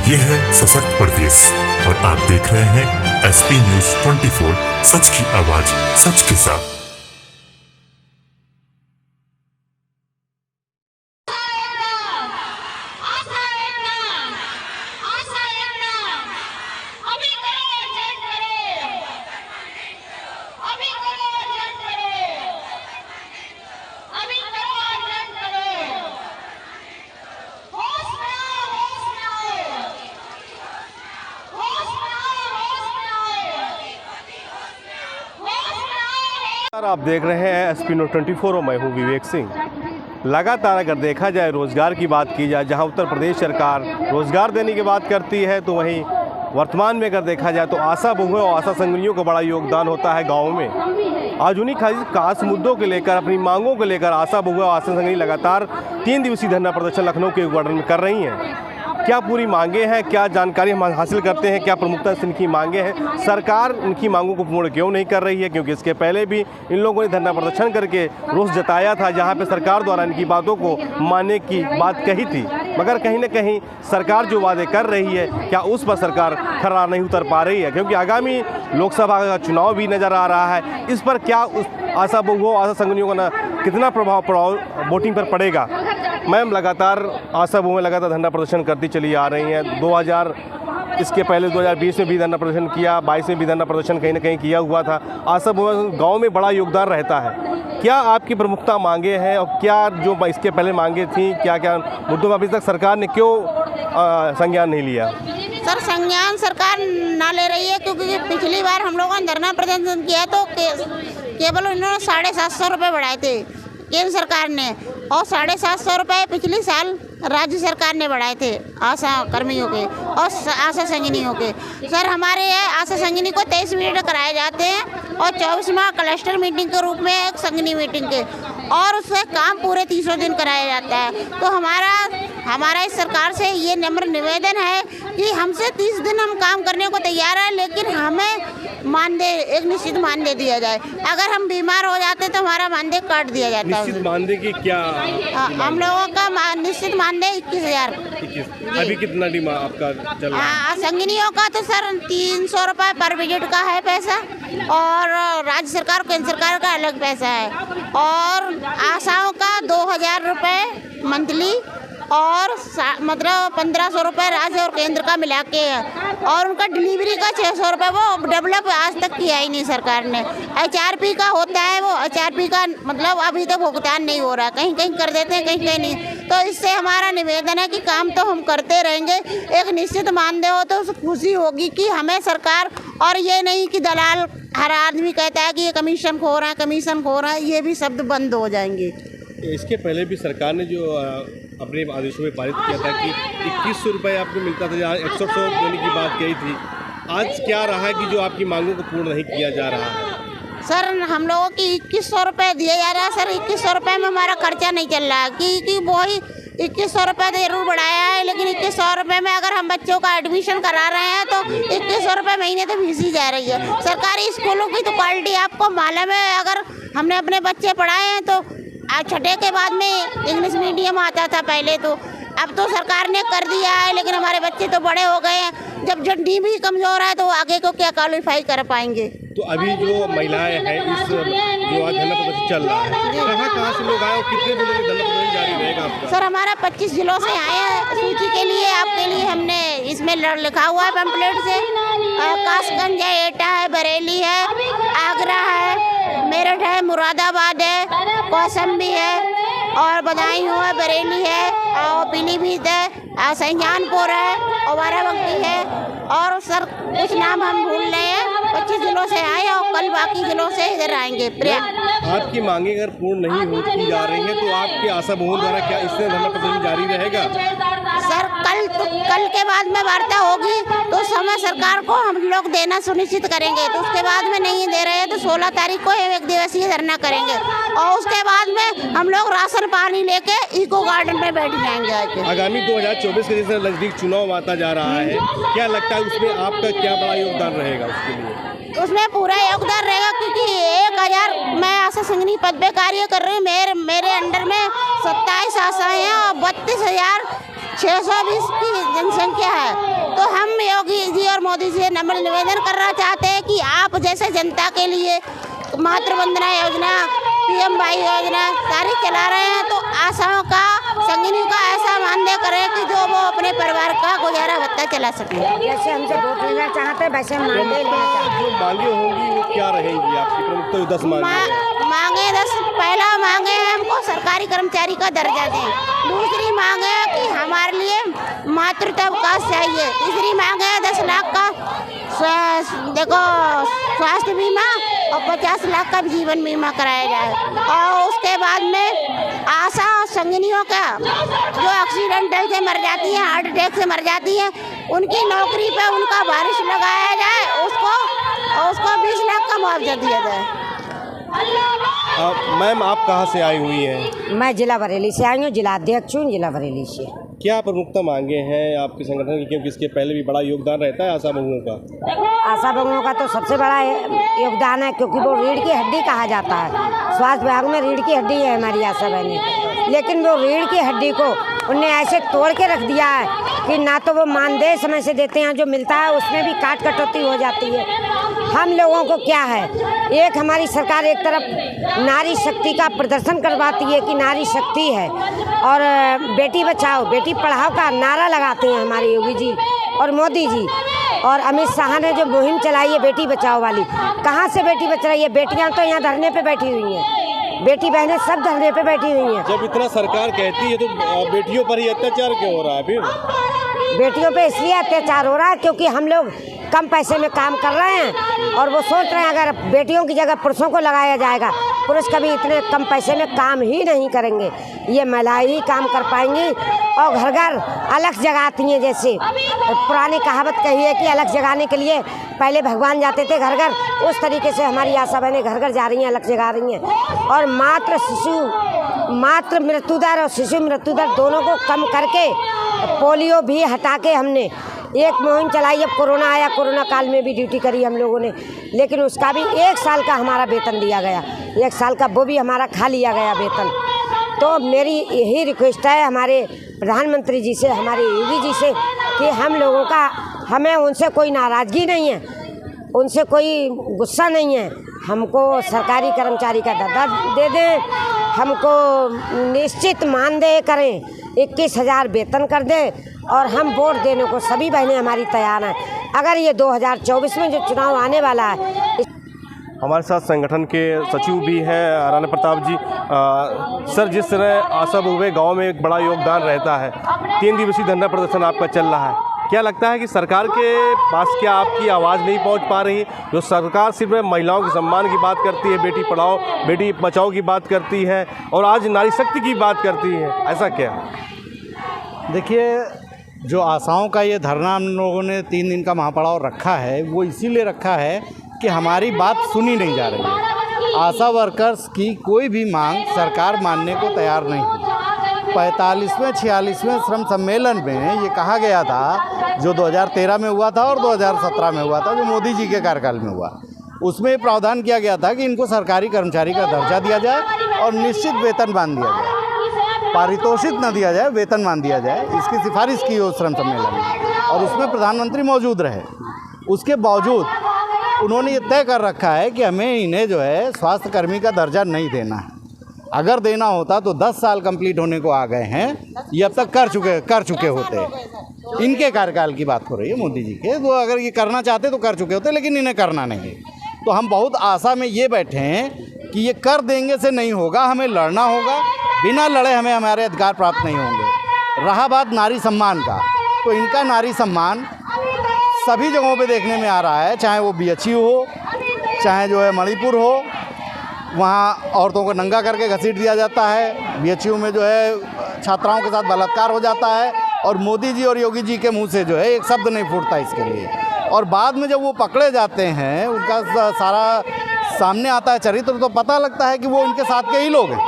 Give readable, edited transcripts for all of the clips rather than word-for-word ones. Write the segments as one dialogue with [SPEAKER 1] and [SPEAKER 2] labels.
[SPEAKER 1] ये है सशक्त प्रदेश और आप देख रहे हैं एसपी न्यूज 24, सच की आवाज सच के साथ।
[SPEAKER 2] आप देख रहे हैं एसपी न्यूज 24 और मैं हूं विवेक सिंह। लगातार अगर देखा जाए, रोज़गार की बात की जाए, जहां उत्तर प्रदेश सरकार रोज़गार देने की बात करती है, तो वहीं वर्तमान में अगर देखा जाए तो आशा बहुओं और आशा संगिनियों का बड़ा योगदान होता है गाँव में। आज उन्हीं खास मुद्दों को लेकर, अपनी मांगों को लेकर आशा बहुओं और आशा संगिनी लगातार 3 दिवसीय धरना प्रदर्शन लखनऊ के वार्ड में कर रही हैं। क्या पूरी मांगे हैं, क्या जानकारी हम हासिल करते हैं, क्या प्रमुखता से इनकी मांगे हैं, सरकार इनकी मांगों को पूर्ण क्यों नहीं कर रही है? क्योंकि इसके पहले भी इन लोगों ने धरना प्रदर्शन करके रोष जताया था, जहां पे सरकार द्वारा इनकी बातों को मानने की बात कही थी, मगर कहीं न कहीं सरकार जो वादे कर रही है, क्या उस पर सरकार खरा नहीं उतर पा रही है? क्योंकि आगामी लोकसभा का चुनाव भी नज़र आ रहा है। इस पर क्या उस आशा बहुओं, आशा संगिनियों का कितना प्रभाव वोटिंग पर पड़ेगा? मैम, लगातार आशा बहुएं लगातार धरना प्रदर्शन करती चली आ रही हैं। 2000 इसके पहले 2020 में भी धरना प्रदर्शन किया, 22 में भी धरना प्रदर्शन कहीं ना कहीं किया हुआ था। आशा बहुएं गांव में बड़ा योगदान रहता है। क्या आपकी प्रमुखता मांगे हैं और क्या जो इसके पहले मांगे थी, क्या क्या मुद्दों में अभी तक सरकार ने क्यों संज्ञान नहीं लिया?
[SPEAKER 3] सर, संज्ञान सरकार ना ले रही है क्योंकि पिछली बार हम लोगों ने धरना प्रदर्शन किया तो केवल इन्होंने 750 रुपये बढ़ाए थे केंद्र सरकार ने, और 750 रुपये पिछले साल राज्य सरकार ने बढ़ाए थे आशा कर्मियों के और आशा संगिनियों के। सर, हमारे यहाँ आशा संगिनी को 23 मिनट कराए जाते हैं और 24वां क्लस्टर मीटिंग के रूप में एक संगिनी मीटिंग के, और उससे काम पूरे 300 दिन कराया जाता है। तो हमारा इस सरकार से ये नम्र निवेदन है कि हमसे 30 दिन हम काम करने को तैयार है, लेकिन हमें मानदेय एक निश्चित मानदेय दिया जाए। अगर हम बीमार हो जाते तो हमारा मानदेय काट दिया जाता है।
[SPEAKER 2] निश्चित मानदेय की क्या?
[SPEAKER 3] हम लोगों का निश्चित मानदेय 21,000।
[SPEAKER 2] अभी कितना डिमांड आपका चल रहा है?
[SPEAKER 3] संगिनियों का तो सर 300 रुपये पर विजिट का है पैसा, और राज्य सरकार केंद्र सरकार का अलग पैसा है, और आशाओं का 2000 रुपये मंथली, और मतलब 1500 रुपये राज्य और केंद्र का मिला के है, और उनका डिलीवरी का 600 रुपये। वो डेवलप आज तक किया ही नहीं सरकार ने। HRP का होता है, वो HRP का मतलब अभी तो भुगतान नहीं हो रहा, कहीं कहीं कर देते हैं, कहीं कहीं नहीं। तो इससे हमारा निवेदन है कि काम तो हम करते रहेंगे, एक निश्चित मानदेय हो तो खुशी होगी कि हमें सरकार, और ये नहीं कि दलाल हर आदमी कहता है कि ये कमीशन खो रहा है, कमीशन खो रहा है, ये भी शब्द बंद हो जाएंगे।
[SPEAKER 2] इसके पहले भी सरकार ने जो अपने आदेशों में पारित किया था कि 2100 रुपये आपको मिलता था, जहाँ 100 देने की बात कही थी। आज क्या रहा है कि जो आपकी मांगों को पूर्ण नहीं किया जा रहा है?
[SPEAKER 3] सर, हम लोगों की 2100 रुपये दिया जा रहा है। सर, 2100 रुपये में हमारा खर्चा नहीं चल रहा है कि वही 2100 रुपये तो जरूर बढ़ाया है, लेकिन 2100 रुपये में अगर हम बच्चों का एडमिशन करा रहे हैं तो 2100 रुपये महीने तो फीस ही जा रही है। सरकारी स्कूलों की तो क्वालिटी आपको मालूम है। अगर हमने अपने बच्चे पढ़ाए हैं तो छठे के बाद में इंग्लिश मीडियम आता था पहले, तो अब तो सरकार ने कर दिया है, लेकिन हमारे बच्चे तो बड़े हो गए हैं। जब झंडी भी कमज़ोर है तो आगे को क्या क्वालिफाई कर पाएंगे?
[SPEAKER 2] तो अभी जो महिलाएं हैं, इस जो आज धरना प्रदर्शन चल रहा है, कहाँ से लोग आए और कितने दिनों में धरना प्रदर्शन जारी रहेगा आपका?
[SPEAKER 3] सर, हमारा 25 जिलों से आए हैं। सूची के लिए आपके लिए हमने इसमें लिखा हुआ है पैम्पलेट से। कासगंज है, एटा है, बरेली है, आगरा है, मेरठ है, मुरादाबाद है, कौशाम्बी है, और बदायूं है, बरेली है, और पीलीभीत है, शाहजहानपुर है, और बाराबंकी है, और सर कुछ नाम हम भूल रहे हैं। 25 जिलों से आए और कल बाकी जिलों से इधर आएंगे।
[SPEAKER 2] आपकी मांगे अगर पूर्ण नहीं होती जा रही है तो आपकी आशा बहुओं द्वारा क्या इससे धरना प्रदर्शन जारी रहेगा?
[SPEAKER 3] सर, कल के बाद में वार्ता होगी तो समय सरकार को हम लोग देना सुनिश्चित करेंगे। तो उसके बाद में नहीं दे रहे हैं तो 16 तारीख को 1 दिवसीय धरना करेंगे, और उसके बाद में हम लोग राशन पानी लेके इको गार्डन में बैठ जाएंगे। आगामी
[SPEAKER 2] 2024 के जैसे नजदीक चुनाव आता जा रहा है, क्या लगता है उसमें आपका क्या बड़ा योगदान रहेगा? उसके लिए
[SPEAKER 3] उसमें पूरा योगदान रहेगा, क्योंकि 1000 मैं आशा संगिनी पद पे कार्य कर रही हूँ। मेरे अंडर में 27 आशाएं हैं और 32,000 620 की जनसंख्या है। तो हम योगी जी और मोदी जी से नम्र निवेदन करना चाहते हैं कि आप जैसे जनता के लिए मातृ वंदना योजना, PM-वाई योजना सारी चला रहे हैं, तो आशाओं का, संगिनी का ऐसा मानदेय करें कि जो वो अपने परिवार का गुजारा भत्ता चला सके।
[SPEAKER 4] जैसे हमसे वोट लेना चाहते हैं वैसे हम मानदेय लेना चाहते हैं।
[SPEAKER 2] जो मांगे होंगी वो क्या रहेंगी आपकी? प्रमुख तो 10
[SPEAKER 3] मांगे 10। पहला मांगे है हमको सरकारी कर्मचारी का दर्जा दें। दूसरी मांग है कि हमारे लिए मातृत्व अवकाश चाहिए। तीसरी मांग है 10 लाख का स्वास्थ्य बीमा और 50 लाख का जीवन बीमा कराया जाए। और उसके बाद में आशा और संगिनियों का जो एक्सीडेंटल से मर जाती हैं, हार्ट अटैक से मर जाती हैं, उनकी नौकरी पे उनका बारिश लगाया जाए, उसको 20 लाख का मुआवजा दिया जाए।
[SPEAKER 2] मैम, आप कहाँ से आई हुई हैं?
[SPEAKER 4] मैं जिला बरेली से आई हूँ, जिला अध्यक्ष हूँ जिला बरेली से।
[SPEAKER 2] क्या प्रमुखता मांगे हैं आपके संगठन की, क्योंकि इसके पहले भी बड़ा योगदान रहता है आशा बहुओं का?
[SPEAKER 4] आशा बहुओं का तो सबसे बड़ा योगदान है, क्योंकि वो रीढ़ की हड्डी कहा जाता है। स्वास्थ्य विभाग में रीढ़ की हड्डी है हमारी आशा बहनें, लेकिन वो रीढ़ की हड्डी को उनने ऐसे तोड़ के रख दिया है कि ना तो वो मानदेय समय से देते हैं, जो मिलता है उसमें भी काट कटौती हो जाती है। हम लोगों को क्या है, एक हमारी सरकार एक तरफ नारी शक्ति का प्रदर्शन करवाती है कि नारी शक्ति है, और बेटी बचाओ बेटी पढ़ाओ का नारा लगाते हैं हमारे योगी जी और मोदी जी और अमित शाह ने जो मुहिम चलाई है बेटी बचाओ वाली। कहाँ से बेटी बच रही है? बेटियां तो यहाँ धरने पे बैठी हुई हैं, बेटी बहनें सब धरने पे बैठी हुई हैं।
[SPEAKER 2] जब इतना सरकार कहती है तो बेटियों पर ही अत्याचार क्यों हो रहा है? फिर
[SPEAKER 4] बेटियों पे इसलिए अत्याचार हो रहा है क्योंकि हम लोग कम पैसे में काम कर रहे हैं, और वो सोच रहे हैं अगर बेटियों की जगह पुरुषों को लगाया जाएगा, पुरुष कभी इतने कम पैसे में काम ही नहीं करेंगे, ये महिलाएं ही काम कर पाएंगी। और घर घर अलग जगाती हैं, जैसे पुरानी कहावत कही है कि अलग जगाने के लिए पहले भगवान जाते थे घर घर, उस तरीके से हमारी आशा बहनें घर घर जा रही हैं, अलग जगा रही हैं। और मातृ मृत्यु दर और शिशु मृत्यु दर दोनों को कम करके, पोलियो भी हटा के हमने एक मुहिम चलाई। अब कोरोना आया, कोरोना काल में भी ड्यूटी करी हम लोगों ने, लेकिन उसका भी 1 साल का हमारा वेतन दिया गया, 1 साल का वो भी हमारा खा लिया गया वेतन। तो मेरी यही रिक्वेस्ट है हमारे प्रधानमंत्री जी से, हमारे योगी जी से, कि हम लोगों का, हमें उनसे कोई नाराज़गी नहीं है, उनसे कोई गुस्सा नहीं है, हमको सरकारी कर्मचारी का दर्जा दे दें, हमको निश्चित मानदेय करें, 21,000 वेतन कर दें, और हम वोट देने को सभी बहनें हमारी तैयार हैं। अगर ये 2024 में जो चुनाव आने वाला है।
[SPEAKER 2] हमारे साथ संगठन के सचिव भी हैं राणा प्रताप जी। सर, जिस तरह आशा बहुएं गाँव में एक बड़ा योगदान रहता है, 3 दिवसीय धरना प्रदर्शन आपका चल रहा है, क्या लगता है कि सरकार के पास क्या आपकी आवाज़ नहीं पहुंच पा रही? जो सरकार सिर्फ महिलाओं के सम्मान की बात करती है, बेटी पढ़ाओ बेटी बचाओ की बात करती है, और आज नारी शक्ति की बात करती है, ऐसा क्या?
[SPEAKER 5] देखिए, जो आशाओं का ये धरना हम लोगों ने 3 दिन का महापड़ाव रखा है, वो इसीलिए रखा है कि हमारी बात सुनी नहीं जा रही है। आशा वर्कर्स की कोई भी मांग सरकार मानने को तैयार नहीं है। 45वें 46वें श्रम सम्मेलन में ये कहा गया था, जो 2013 में हुआ था और 2017 में हुआ था, जो मोदी जी के कार्यकाल में हुआ, उसमें प्रावधान किया गया था कि इनको सरकारी कर्मचारी का दर्जा दिया जाए और निश्चित वेतनमान दिया जाए, पारितोषिक न दिया जाए, वेतनमान दिया जाए। इसकी सिफारिश की हो श्रम सम्मेलन में, और उसमें प्रधानमंत्री मौजूद रहे। उसके बावजूद उन्होंने ये तय कर रखा है कि हमें इन्हें जो है स्वास्थ्य कर्मी का दर्जा नहीं देना है। अगर देना होता तो 10 साल कंप्लीट होने को आ गए हैं, ये अब तक कर चुके होते। इनके कार्यकाल की बात हो रही है मोदी जी के, तो अगर ये करना चाहते तो कर चुके होते, लेकिन इन्हें करना नहीं है। तो हम बहुत आशा में ये बैठे हैं कि ये कर देंगे से नहीं होगा, हमें लड़ना होगा, बिना लड़े हमें हमारे अधिकार प्राप्त नहीं होंगे। रहा बात नारी सम्मान का, तो इनका नारी सम्मान सभी जगहों पे देखने में आ रहा है, चाहे वो BHU हो, चाहे जो है मणिपुर हो, वहाँ औरतों को नंगा करके घसीट दिया जाता है। BHU में जो है छात्राओं के साथ बलात्कार हो जाता है, और मोदी जी और योगी जी के मुंह से जो है एक शब्द नहीं फूटता इसके लिए। और बाद में जब वो पकड़े जाते हैं, उनका सारा सामने आता है चरित्र, तो पता लगता है कि वो इनके साथ के ही लोग हैं।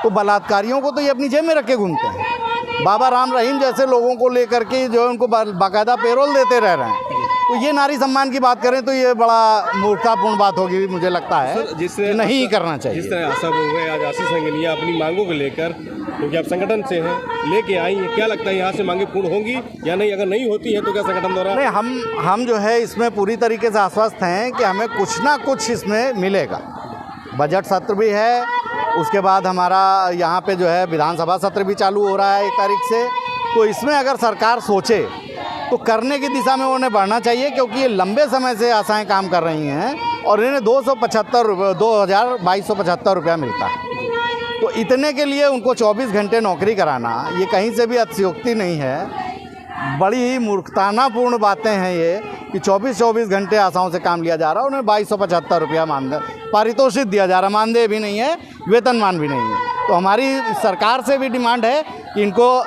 [SPEAKER 5] तो बलात्कारियों को तो ये अपनी जेब में रख के घूमते हैं। बाबा राम रहीम जैसे लोगों को लेकर के जो है उनको बाकायदा पेरोल देते रह रहे हैं। तो ये नारी सम्मान की बात करें तो ये बड़ा मूर्खतापूर्ण बात होगी, मुझे लगता है कि नहीं करना चाहिए।
[SPEAKER 2] जिस तरह आशा बहु है, आज आशीष संगनिया अपनी मांगों को लेकर, क्योंकि आप संगठन से हैं, लेके आई हैं, क्या लगता है यहाँ से मांगे पूर्ण होंगी या नहीं? अगर नहीं होती है तो क्या संगठन द्वारा?
[SPEAKER 5] नहीं, हम जो है इसमें पूरी तरीके से आश्वस्त हैं कि हमें कुछ ना कुछ इसमें मिलेगा। बजट सत्र भी है, उसके बाद हमारा यहाँ पे जो है विधानसभा सत्र भी चालू हो रहा है 1 तारीख से। तो इसमें अगर सरकार सोचे तो करने की दिशा में उन्हें बढ़ना चाहिए, क्योंकि ये लंबे समय से आशाएं काम कर रही हैं और इन्हें 2275 रुपया मिलता है। तो इतने के लिए उनको 24 घंटे नौकरी कराना ये कहीं से भी अतिशयोक्ति नहीं है। बड़ी ही मूर्खतानापूर्ण बातें हैं ये कि 24 घंटे आशाओं से काम लिया जा रहा है, उन्हें 2275 रुपया मानदेय पारितोषिक दिया जा रहा है। मानदेय भी नहीं है, वेतनमान भी नहीं है। तो हमारी सरकार से भी डिमांड है कि इनको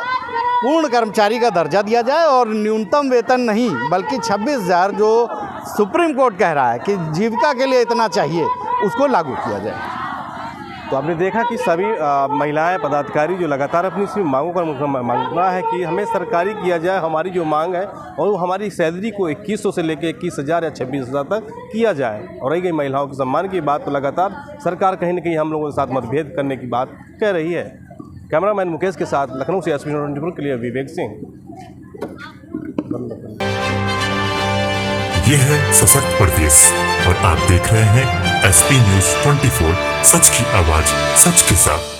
[SPEAKER 5] पूर्ण कर्मचारी का दर्जा दिया जाए और न्यूनतम वेतन नहीं बल्कि 26,000 जो सुप्रीम कोर्ट कह रहा है कि जीविका के लिए इतना चाहिए, उसको लागू किया जाए।
[SPEAKER 2] तो आपने देखा कि सभी महिलाएं पदाधिकारी जो लगातार अपनी इसी मांगों पर मांगना है कि हमें सरकारी किया जाए, हमारी जो मांग है और वो हमारी सैलरी को 2100 से लेकर 21,000 या 26,000 तक किया जाए। और रही गई महिलाओं के सम्मान की बात, तो लगातार सरकार कहीं न कहीं हम लोगों के साथ मतभेद करने की बात कह रही है। कैमरामैन मुकेश के साथ लखनऊ से SP न्यूज़ 24 के लिए विवेक सिंह।
[SPEAKER 1] ये है सशक्त प्रदेश और आप देख रहे हैं SP न्यूज़ 24, सच की आवाज़ सच के साथ।